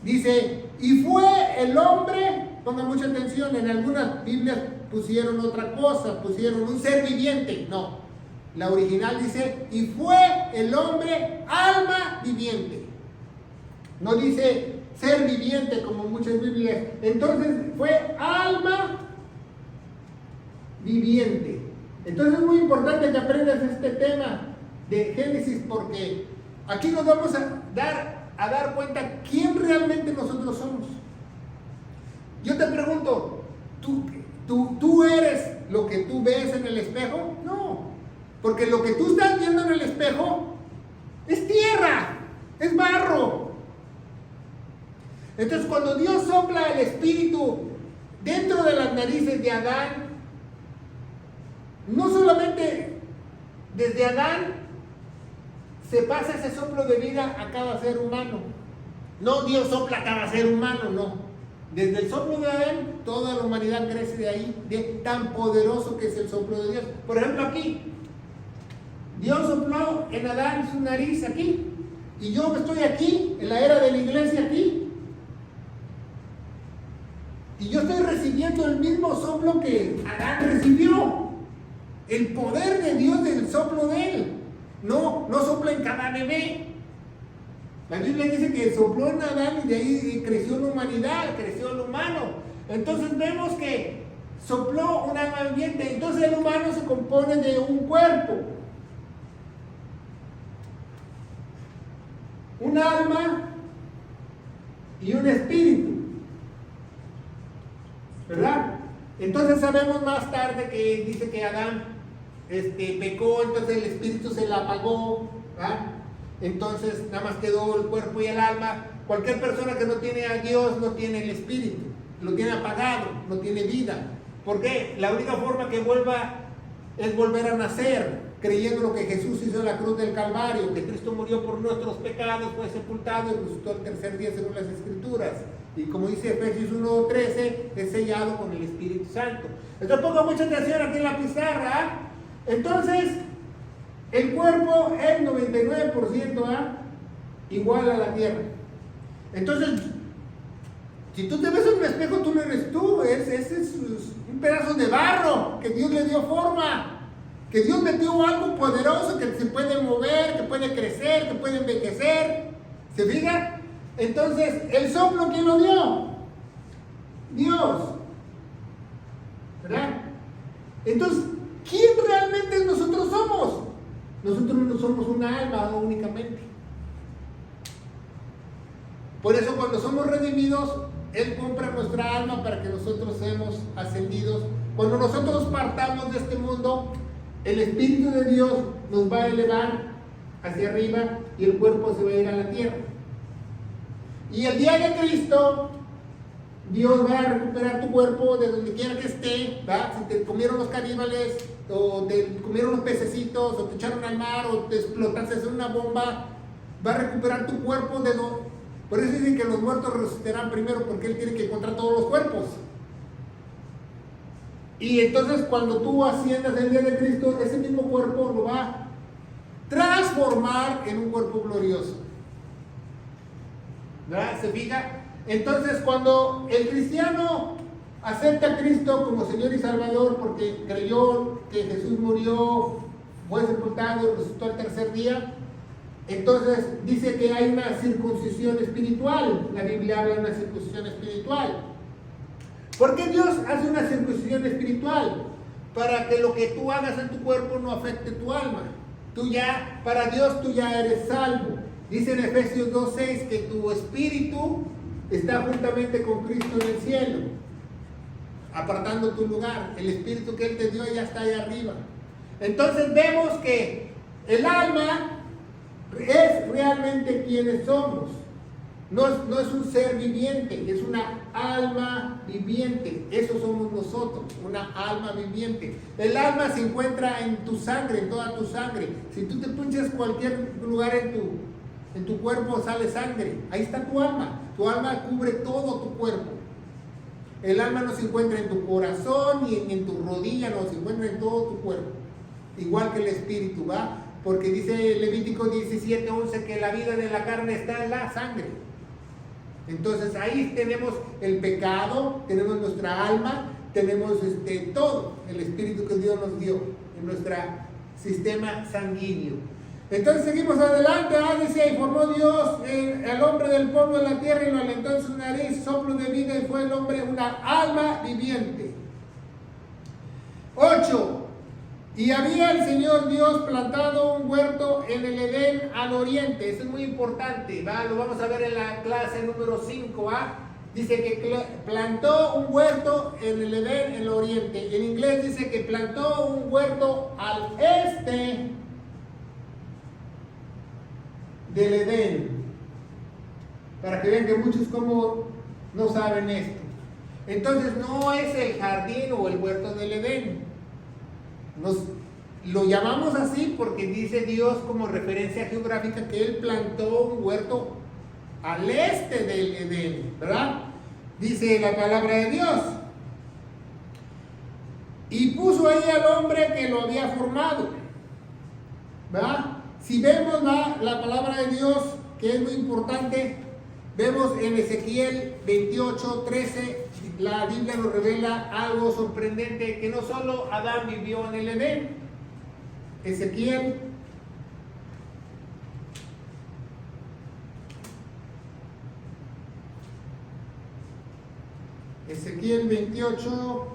Dice, y fue el hombre, pongan mucha atención, en algunas Biblias pusieron otra cosa, pusieron un ser viviente, no, la original dice, y fue el hombre alma viviente, no dice ser viviente como muchas Biblias, entonces fue alma viviente. Entonces es muy importante que aprendas este tema de Génesis, porque aquí nos vamos a dar cuenta quién realmente nosotros somos. Yo te pregunto, ¿tú eres lo que tú ves en el espejo? No, porque lo que tú estás viendo en el espejo es tierra, es barro. Entonces cuando Dios sopla el espíritu dentro de las narices de Adán, no solamente desde Adán se pasa ese soplo de vida a cada ser humano. No, Dios sopla a cada ser humano, no. Desde el soplo de Adán, toda la humanidad crece de ahí, de tan poderoso que es el soplo de Dios. Por ejemplo, aquí, Dios sopló en Adán su nariz aquí, y yo estoy aquí, en la era de la iglesia aquí, y yo estoy recibiendo el mismo soplo que Adán recibió. El poder de Dios del soplo de él. No sopla en cada bebé. La Biblia dice que sopló en Adán y de ahí creció la humanidad, creció el humano. Entonces vemos que sopló un alma viviente. Entonces el humano se compone de un cuerpo, un alma y un espíritu, ¿verdad? Entonces sabemos más tarde que dice que Adán pecó, entonces el espíritu se la apagó, ¿verdad? Entonces nada más quedó el cuerpo y el alma. Cualquier persona que no tiene a Dios no tiene el espíritu, lo tiene apagado, no tiene vida. ¿Por qué? La única forma que vuelva es volver a nacer, creyendo lo que Jesús hizo en la cruz del Calvario, que Cristo murió por nuestros pecados, fue sepultado y resucitó el tercer día según las Escrituras. Y como dice Efesios 1:13, es sellado con el Espíritu Santo. Entonces ponga mucha atención aquí en la pizarra. Entonces, el cuerpo es 99% igual a la tierra. Entonces, si tú te ves en un espejo, tú no eres tú, ese es un pedazo de barro que Dios le dio forma, que Dios metió algo poderoso que se puede mover, que puede crecer, que puede envejecer. ¿Se fijan? Entonces, el soplo, ¿quién lo dio? Dios, ¿verdad? Entonces, ¿quién realmente nosotros somos? Nosotros no somos una alma únicamente. Por eso cuando somos redimidos, Él compra nuestra alma para que nosotros seamos ascendidos. Cuando nosotros partamos de este mundo, el Espíritu de Dios nos va a elevar hacia arriba y el cuerpo se va a ir a la tierra. Y el día de Cristo, Dios va a recuperar tu cuerpo de donde quiera que esté, ¿va? Si te comieron los caníbales, o te comieron los pececitos, o te echaron al mar, o te explotaste en una bomba, va a recuperar tu cuerpo de donde... Por eso dicen que los muertos resucitarán primero, porque Él tiene que encontrar todos los cuerpos. Y entonces cuando tú asciendas el día de Cristo, ese mismo cuerpo lo va a transformar en un cuerpo glorioso. ¿Verdad? ¿Se fija? Entonces cuando el cristiano acepta a Cristo como Señor y Salvador porque creyó que Jesús murió, fue sepultado y resucitó al tercer día, entonces dice que hay una circuncisión espiritual. La Biblia habla de una circuncisión espiritual. ¿Por qué Dios hace una circuncisión espiritual? Para que lo que tú hagas en tu cuerpo no afecte tu alma. Para Dios tú ya eres salvo. Dice en Efesios 2:6 que tu espíritu está juntamente con Cristo en el cielo, apartando tu lugar. El espíritu que Él te dio ya está ahí arriba. Entonces vemos que el alma es realmente quienes somos. No es un ser viviente, es una alma viviente. Eso somos nosotros, una alma viviente. El alma se encuentra en tu sangre, en toda tu sangre. Si tú te punches cualquier lugar en tu cuerpo, sale sangre. Ahí está tu alma. Tu alma cubre todo tu cuerpo. El alma no se encuentra en tu corazón ni en tu rodilla, no, se encuentra en todo tu cuerpo. Igual que el espíritu, ¿va? Porque dice Levítico 17:11 que la vida de la carne está en la sangre. Entonces ahí tenemos el pecado, tenemos nuestra alma, tenemos todo el espíritu que Dios nos dio en nuestro sistema sanguíneo. Entonces seguimos adelante. Dice: y formó Dios al hombre del polvo de la tierra y lo alentó en su nariz soplo de vida, y fue el hombre una alma viviente. 8. Y había el Señor Dios plantado un huerto en el Edén al oriente. Eso es muy importante, ¿va? Lo vamos a ver en la clase número 5, ¿va? Dice que plantó un huerto en el Edén en el oriente. En inglés dice que plantó un huerto al este del Edén. Para que vean que muchos como no saben esto. Entonces no es el jardín o el huerto del Edén. Lo llamamos así porque dice Dios como referencia geográfica que Él plantó un huerto al este del Edén, ¿verdad? Dice la palabra de Dios. Y puso ahí al hombre que lo había formado, ¿verdad? Si vemos la palabra de Dios, que es muy importante, vemos en Ezequiel 28:13, la Biblia nos revela algo sorprendente, que no solo Adán vivió en el Edén. Ezequiel 28.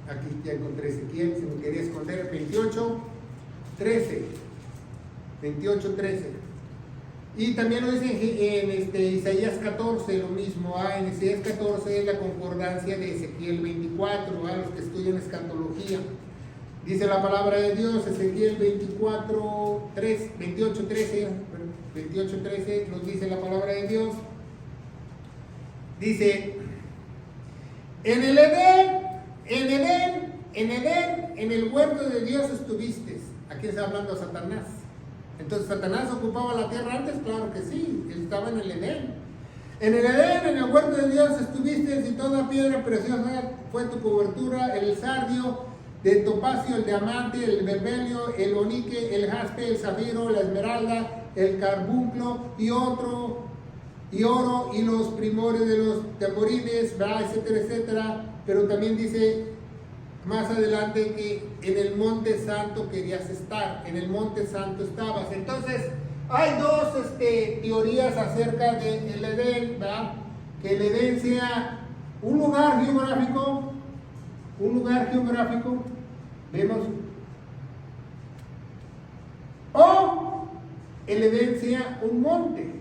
Aquí ya encontré Ezequiel, si me quería esconder, 28:13. Y también lo dice en Isaías 14, lo mismo. En Isaías 14 es la concordancia de Ezequiel 24, los que estudian escatología. Dice la palabra de Dios, Ezequiel 28:13 nos dice la palabra de Dios. Dice: en el Edén, en el huerto de Dios estuviste. Aquí está hablando Satanás. Entonces, ¿Satanás ocupaba la tierra antes? Claro que sí, él estaba en el Edén. En el Edén, en el huerto de Dios estuviste, y toda piedra preciosa fue tu cobertura: el sardio, de topacio, el diamante, el bermelio, el onique, el jaspe, el zafiro, la esmeralda, el carbunclo y oro, y los primores de los tamborines, etcétera, etcétera. Pero también dice más adelante que en el monte santo querías estar, en el monte santo estabas. Entonces, hay dos teorías acerca del Edén, ¿verdad? Que el Edén sea un lugar geográfico, vemos, o el Edén sea un monte,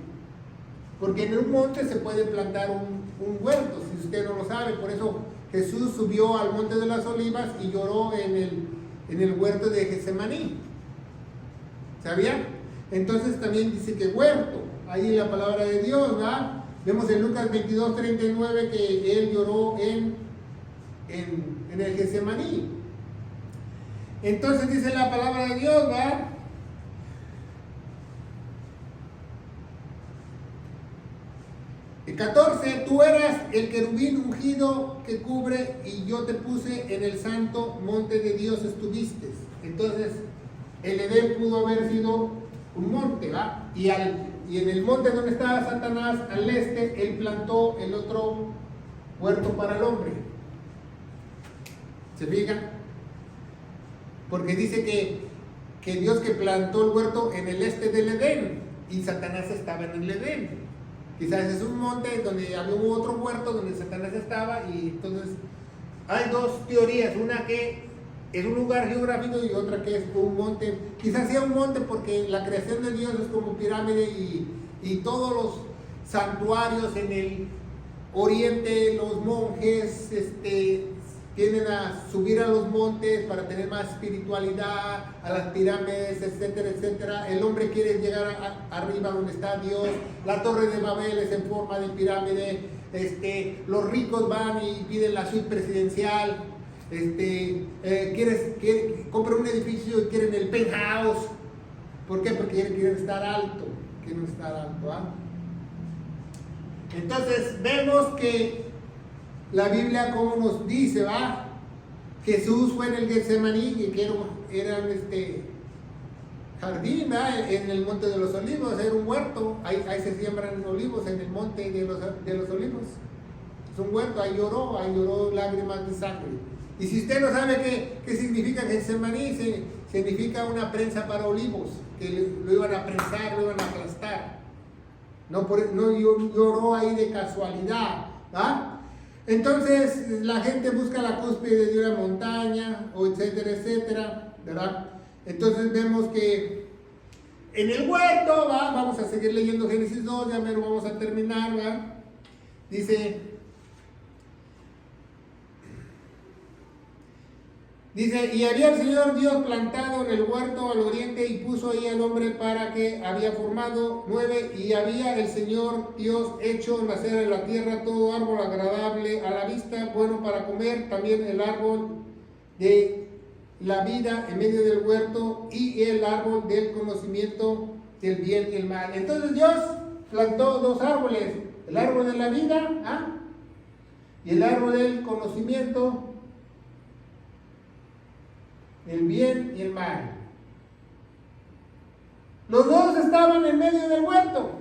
porque en un monte se puede plantar un huerto, si usted no lo sabe. Por eso Jesús subió al monte de las olivas y lloró en el huerto de Getsemaní. ¿Sabía? Entonces también dice que huerto, ahí en la palabra de Dios, ¿verdad? Vemos en Lucas 22:39 que él lloró en el Getsemaní. Entonces dice la palabra de Dios, ¿verdad? El 14, tú eras el querubín ungido que cubre y yo te puse en el santo monte de Dios estuviste. Entonces, el Edén pudo haber sido un monte, ¿va? Y en el monte donde estaba Satanás, al este, él plantó el otro huerto para el hombre. ¿Se fijan? Porque dice que Dios que plantó el huerto en el este del Edén y Satanás estaba en el Edén. Quizás es un monte donde había otro huerto donde Satanás estaba, y entonces hay dos teorías, una que es un lugar geográfico y otra que es un monte. Quizás sea un monte porque la creación de Dios es como pirámide y todos los santuarios en el oriente, los monjes tienden a subir a los montes para tener más espiritualidad, a las pirámides, etcétera, etcétera. El hombre quiere llegar arriba donde está Dios. La torre de Babel es en forma de pirámide. Los ricos van y piden la suite presidencial. Compran un edificio y quieren el penthouse. ¿Por qué? Porque quieren estar alto. ¿Ah? Entonces vemos que la Biblia, como nos dice, ¿va? Jesús fue en el Getsemaní, que era jardín, ¿va? En el monte de los olivos, era un huerto. Ahí se siembran olivos en el monte de los olivos. Es un huerto, ahí lloró lágrimas de sangre. Y si usted no sabe qué significa Getsemaní, significa una prensa para olivos, que lo iban a prensar, lo iban a aplastar. No lloró ahí de casualidad, ¿va? Entonces la gente busca la cúspide de una montaña, o etcétera, etcétera, ¿verdad? Entonces vemos que en el huerto, ¿va? Vamos a seguir leyendo Génesis 2, ya mero vamos a terminar, ¿verdad? Dice, y había el Señor Dios plantado en el huerto al oriente y puso ahí al hombre para que había formado 9, y había el Señor Dios hecho nacer en la tierra todo árbol agradable a la vista, bueno para comer, también el árbol de la vida en medio del huerto y el árbol del conocimiento del bien y el mal. Entonces Dios plantó dos árboles, el árbol de la vida, y el árbol del conocimiento, el bien y el mal. Los dos estaban en medio del huerto.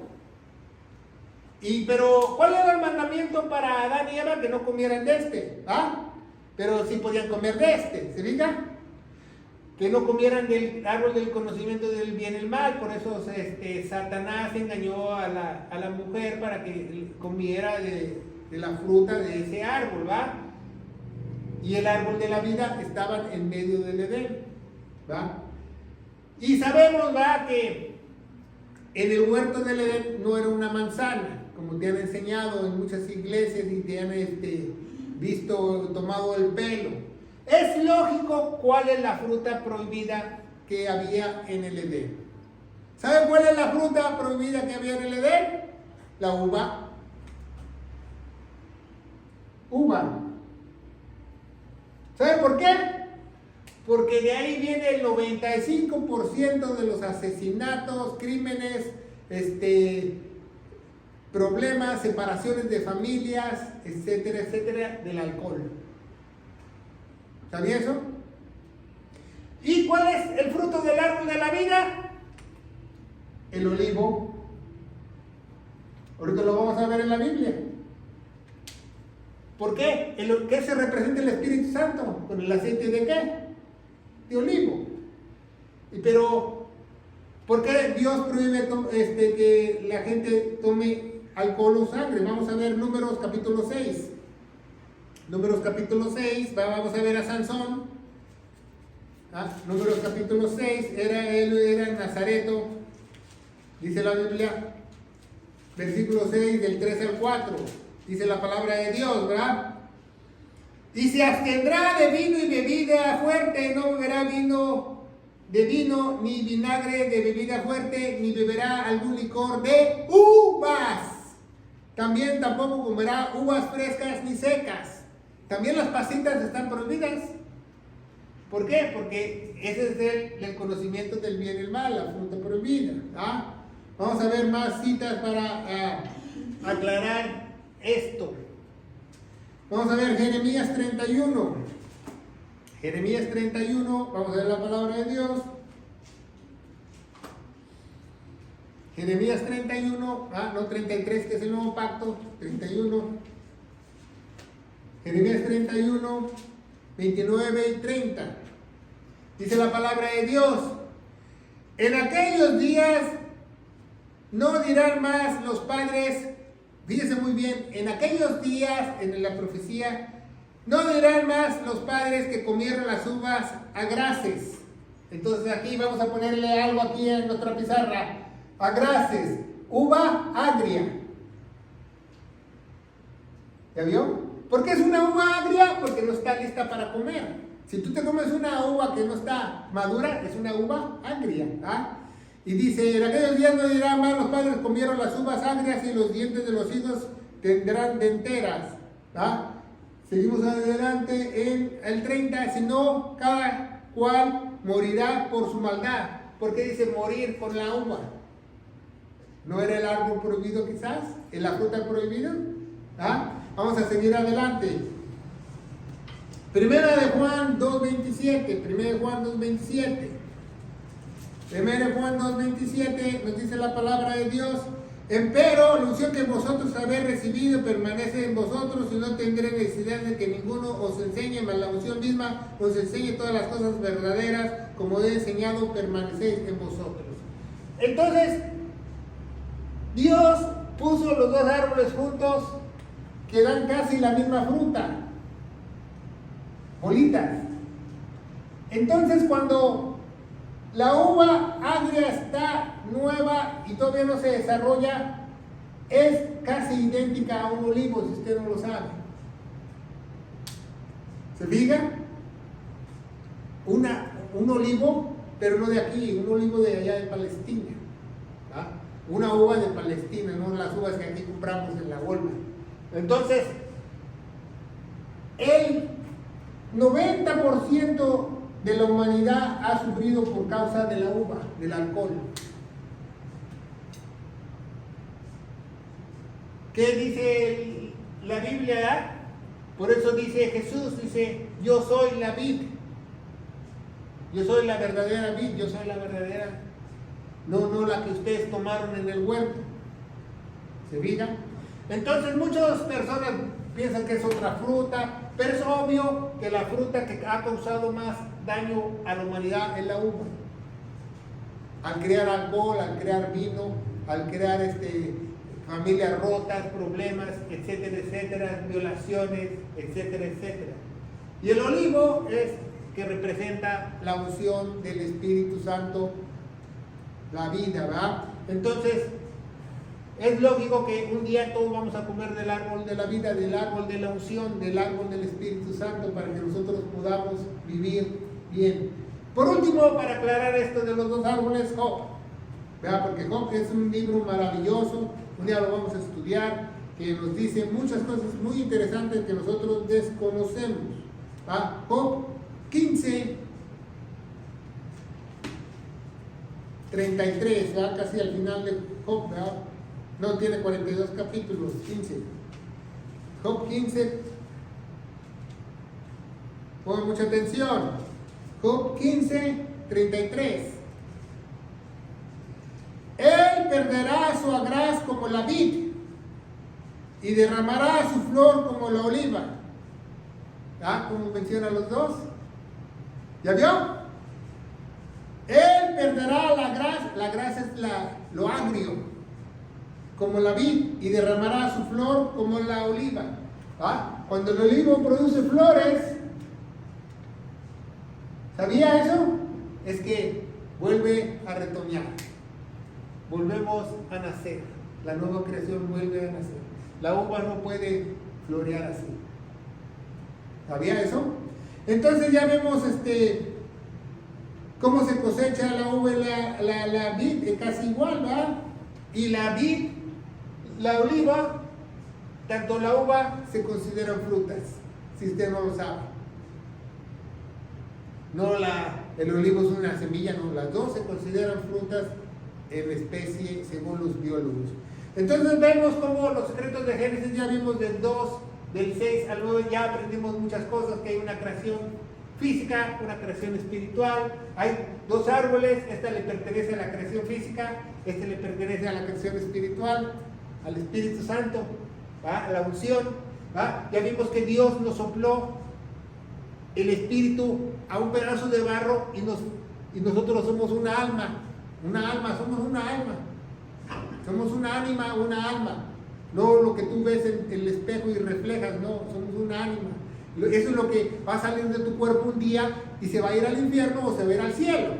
Pero ¿cuál era el mandamiento para Adán y Eva? Que no comieran de pero sí podían comer de ¿se fija? Que no comieran del árbol del conocimiento del bien y el mal. Por eso Satanás engañó a la mujer para que comiera de la fruta de ese árbol, ¿va? Y el árbol de la vida estaban en medio del Edén, ¿va? Y sabemos, ¿va? Que en el huerto del Edén no era una manzana, como te han enseñado en muchas iglesias y te han tomado el pelo. Es lógico cuál es la fruta prohibida que había en el Edén. ¿Saben cuál es la fruta prohibida que había en el Edén? La uva. Uva. ¿Saben por qué? Porque de ahí viene el 95% de los asesinatos, crímenes, problemas, separaciones de familias, etcétera, etcétera, del alcohol. ¿Sabía eso? ¿Y cuál es el fruto del árbol de la vida? El olivo. Ahorita lo vamos a ver en la Biblia. ¿Por qué? ¿Qué se representa el Espíritu Santo? ¿Con el aceite de qué? De olivo. Pero, ¿por qué Dios prohíbe que la gente tome alcohol o sangre? Vamos a ver Números capítulo 6. Números capítulo 6, vamos a ver a Sansón. Números capítulo 6, él era nazareto, dice la Biblia, versículo 6, del 3 al 4, dice la palabra de Dios, ¿verdad? Y se abstendrá de vino y bebida fuerte, no beberá vino de vino, ni vinagre de bebida fuerte, ni beberá algún licor de uvas. También tampoco comerá uvas frescas ni secas. También las pasitas están prohibidas. ¿Por qué? Porque ese es el conocimiento del bien y el mal, la fruta prohibida. Vamos a ver más citas para aclarar esto. Vamos a ver Jeremías 31. Jeremías 31, vamos a ver la palabra de Dios. Jeremías 31, no 33, que es el nuevo pacto, 31. Jeremías 31, 29 y 30. Dice la palabra de Dios: en aquellos días no dirán más los padres, fíjese muy bien, en aquellos días, en la profecía, no dirán más los padres que comieron las uvas agraces. Entonces aquí vamos a ponerle algo aquí en nuestra pizarra. Agraces, uva agria. ¿Ya vio? ¿Por qué es una uva agria? Porque no está lista para comer. Si tú te comes una uva que no está madura, es una uva agria. Y dice, en aquellos días no dirán más los padres comieron las uvas agrias y los dientes de los hijos tendrán denteras. Seguimos adelante en el 30, sino cada cual morirá por su maldad. ¿Por qué dice morir por la uva? ¿No era el árbol prohibido quizás? ¿Es la fruta prohibida? Vamos a seguir adelante. Primera de Juan 2.27. Primera de Juan 2.27. Primera de Juan 2.27 nos dice la palabra de Dios: empero, la unción que vosotros habéis recibido permanece en vosotros, y no tendré necesidad de que ninguno os enseñe, mas la unción misma os enseñe todas las cosas verdaderas, como he enseñado, permanecéis en vosotros. Entonces, Dios puso los dos árboles juntos que dan casi la misma fruta, bolitas. Entonces, cuando la uva agria está nueva y todavía no se desarrolla, es casi idéntica a un olivo, si usted no lo sabe. ¿Se fija? Un olivo, pero no de aquí, un olivo de allá de Palestina. Una uva de Palestina, no las uvas que aquí compramos en la Walmart. Entonces, el 90% de la humanidad ha sufrido por causa de la uva, del alcohol. ¿Qué dice la Biblia? Por eso dice Jesús, dice, yo soy la vid. Yo soy la verdadera vid, yo soy la verdadera, no la que ustedes tomaron en el huerto. ¿Se fijan? Entonces muchas personas piensan que es otra fruta, pero es obvio que la fruta que ha causado más daño a la humanidad es la uva. Al crear alcohol, al crear vino, al crear familias rotas, problemas, etcétera, etcétera, violaciones, etcétera, etcétera. Y el olivo es que representa la unción del Espíritu Santo, la vida, ¿verdad? Entonces, es lógico que un día todos vamos a comer del árbol de la vida, del árbol de la unción, del árbol del Espíritu Santo, para que nosotros podamos vivir bien. Por último, para aclarar esto de los dos árboles, Job, ¿verdad? Porque Job es un libro maravilloso, un día lo vamos a estudiar, que nos dice muchas cosas muy interesantes que nosotros desconocemos. Job 15, 33, ¿verdad? Casi al final de Job, ¿verdad? No, tiene 42 capítulos, 15. Job 15, pongan mucha atención. Job 15, 33. Él perderá su agraz como la vid, y derramará su flor como la oliva. ¿Ah? Como menciona los dos. ¿Ya vio? Él perderá la grasa es lo agrio, como la vid, y derramará su flor como la oliva. ¿Ah? Cuando el olivo produce flores, ¿sabía eso? Es que vuelve a retoñar. Volvemos a nacer. La nueva creación vuelve a nacer. La uva no puede florear así. ¿Sabía eso? Entonces ya vemos cómo se cosecha la uva y la vid, casi igual, ¿verdad? Y la vid, la oliva, tanto la uva se consideran frutas, si usted no lo sabe. No, el olivo es una semilla, no, las dos se consideran frutas en especie según los biólogos. Entonces vemos como los secretos de Génesis, ya vimos del 2, del 6 al 9, ya aprendimos muchas cosas, que hay una creación física, una creación espiritual, hay dos árboles, esta le pertenece a la creación física, este le pertenece a la creación espiritual, al Espíritu Santo, ¿va? A la unción, ¿va? Ya vimos que Dios nos sopló el espíritu a un pedazo de barro y nosotros somos una alma, somos una alma, somos una ánima, una alma, no lo que tú ves en el espejo y reflejas, no, somos una ánima. Eso es lo que va a salir de tu cuerpo un día y se va a ir al infierno o se va a ir al cielo,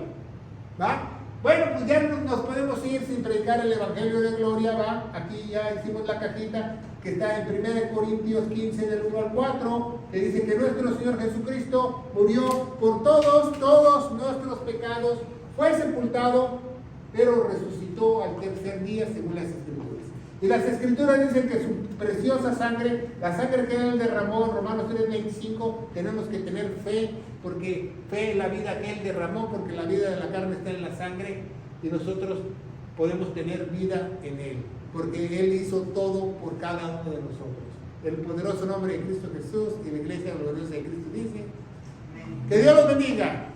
¿va? Bueno, pues ya nos podemos ir sin predicar el Evangelio de Gloria, ¿va? Aquí ya hicimos la cajita que está en 1 Corintios 15 del 1 al 4, que dice que nuestro Señor Jesucristo murió por todos nuestros pecados, fue sepultado, pero resucitó al tercer día según las Escrituras. Y las Escrituras dicen que su preciosa sangre, la sangre que Él derramó, en Romanos 3:25, tenemos que tener fe, porque fe es la vida que Él derramó, porque la vida de la carne está en la sangre, y nosotros podemos tener vida en Él, porque Él hizo todo por cada uno de nosotros. El poderoso nombre de Cristo Jesús y la iglesia gloriosa de Cristo dice, que Dios los bendiga.